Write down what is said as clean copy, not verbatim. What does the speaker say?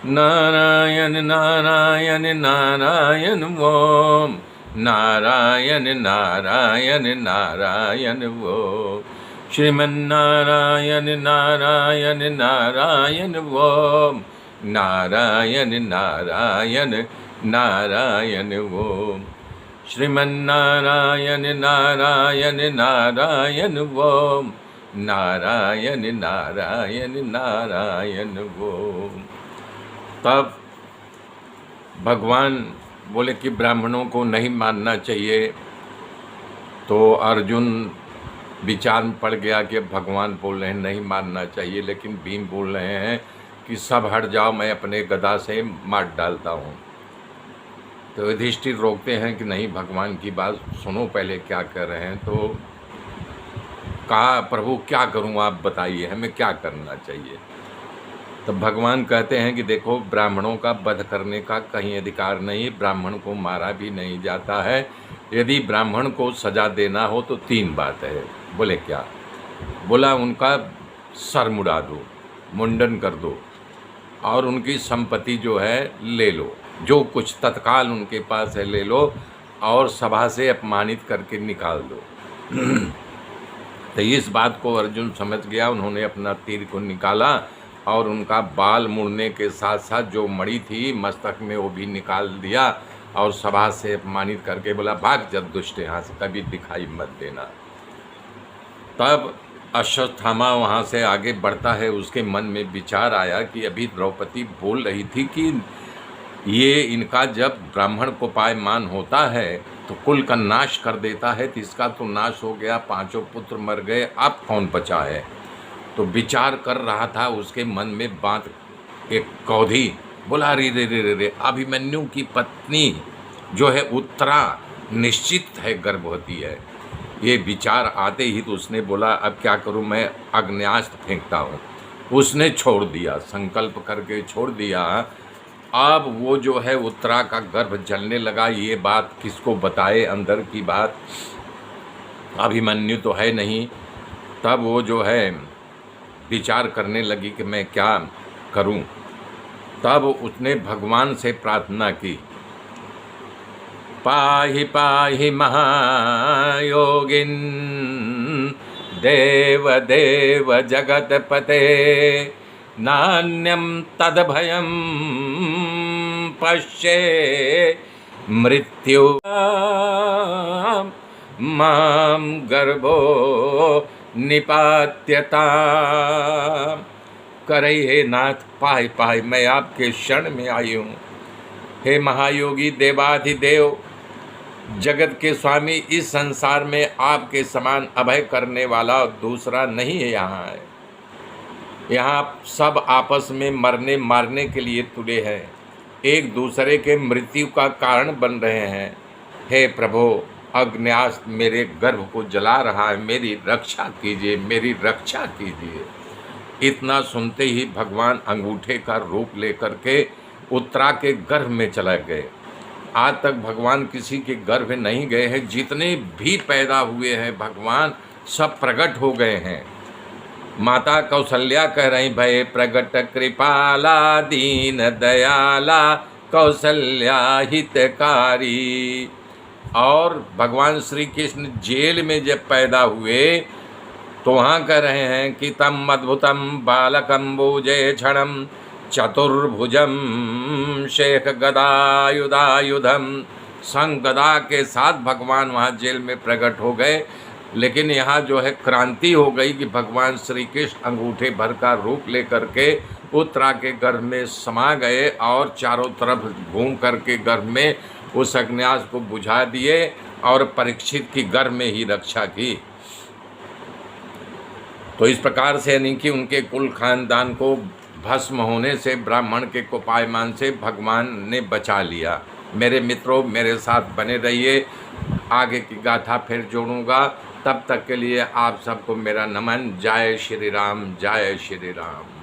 नारायण नारायण नारायण ओम, नारायण नारायण नारायण ओम, श्रीमन्नारायण नारायण नारायण ओम, नारायण नारायण नारायण ओम, श्रीमन्नारायण नारायण नारायण ओम, नारायण नारायण नारायण ओम। तब भगवान बोले कि ब्राह्मणों को नहीं मानना चाहिए। तो अर्जुन विचार में पड़ गया कि भगवान बोल रहे हैं नहीं मानना चाहिए, लेकिन भीम बोल रहे हैं कि सब हट जाओ, मैं अपने गदा से मार डालता हूँ। तो युधिष्ठिर रोकते हैं कि नहीं, भगवान की बात सुनो, पहले क्या कर रहे हैं। तो कहा प्रभु क्या करूँ, आप बताइए हमें क्या करना चाहिए। तब भगवान कहते हैं कि देखो, ब्राह्मणों का वध करने का कहीं अधिकार नहीं, ब्राह्मण को मारा भी नहीं जाता है। यदि ब्राह्मण को सजा देना हो तो 3 बात है। बोले क्या? बोला उनका सर मुड़ा दो, मुंडन कर दो, और उनकी संपत्ति जो है ले लो, जो कुछ तत्काल उनके पास है ले लो, और सभा से अपमानित करके निकाल दो। तो इस बात को अर्जुन समझ गया। उन्होंने अपना तीर को निकाला और उनका बाल मुड़ने के साथ साथ जो मणि थी मस्तक में वो भी निकाल दिया, और सभा से अपमानित करके बोला भाग जब दुष्ट, यहाँ से कभी दिखाई मत देना। तब अश्वत्थामा वहाँ से आगे बढ़ता है। उसके मन में विचार आया कि अभी द्रौपदी बोल रही थी कि ये इनका जब ब्राह्मण को पायमान होता है तो कुल का नाश कर देता है, तो इसका तो नाश हो गया, 5 पुत्र मर गए, अब कौन बचा है। तो विचार कर रहा था, उसके मन में बात एक कौधी बोला रे रे रे रे रे, अभिमन्यु की पत्नी जो है उत्तरा निश्चित है गर्भवती है। ये विचार आते ही तो उसने बोला अब क्या करूं, मैं आग्नेयास्त्र फेंकता हूं। उसने छोड़ दिया, संकल्प करके छोड़ दिया। अब वो जो है उत्तरा का गर्भ जलने लगा। ये बात किसको बताए, अंदर की बात, अभिमन्यु तो है नहीं। तब वो जो है विचार करने लगी कि मैं क्या करूं। तब उसने भगवान से प्रार्थना की, पाहि पाहि महायोगिन देव देव जगतपते, नान्यम तदभयम पश्ये मृत्यु माम गर्भो निपात्यता। करई हे नाथ, पाहि पाहि, मैं आपके शरण में आई हूँ। हे महायोगी देवाधिदेव, जगत के स्वामी, इस संसार में आपके समान अभय करने वाला दूसरा नहीं है। यहाँ सब आपस में मरने मारने के लिए तुले हैं, एक दूसरे के मृत्यु का कारण बन रहे हैं। हे प्रभु, अग्न्यास्त्र मेरे गर्भ को जला रहा है, मेरी रक्षा कीजिए, मेरी रक्षा कीजिए। इतना सुनते ही भगवान अंगूठे का रूप लेकर के उत्तरा के गर्भ में चले गए। आज तक भगवान किसी के गर्भ नहीं गए हैं, जितने भी पैदा हुए हैं भगवान सब प्रकट हो गए हैं। माता कौशल्या कह रही, भय प्रगट कृपाला दीन दयाला कौशल्या हितकारी। और भगवान श्री कृष्ण जेल में जब पैदा हुए तो वहाँ कह रहे हैं कि तम अद्भुतम बालकम्बुजे क्षणम चतुर्भुजम शेख गदायुधायुधम। संग गदा के साथ भगवान वहाँ जेल में प्रकट हो गए। लेकिन यहाँ जो है क्रांति हो गई कि भगवान श्री कृष्ण अंगूठे भर का रूप लेकर के उत्तरा के गर्भ में समा गए और चारों तरफ घूम करके गर्भ में उस अग्न्यास्त्र को बुझा दिए और परीक्षित की गर्भ में ही रक्षा की। तो इस प्रकार से यानी कि उनके कुल खानदान को भस्म होने से, ब्राह्मण के कोपायमान से भगवान ने बचा लिया। मेरे मित्रों, मेरे साथ बने रहिए, आगे की गाथा फिर जोड़ूंगा। तब तक के लिए आप सबको मेरा नमन। जय श्री राम, जय श्री राम।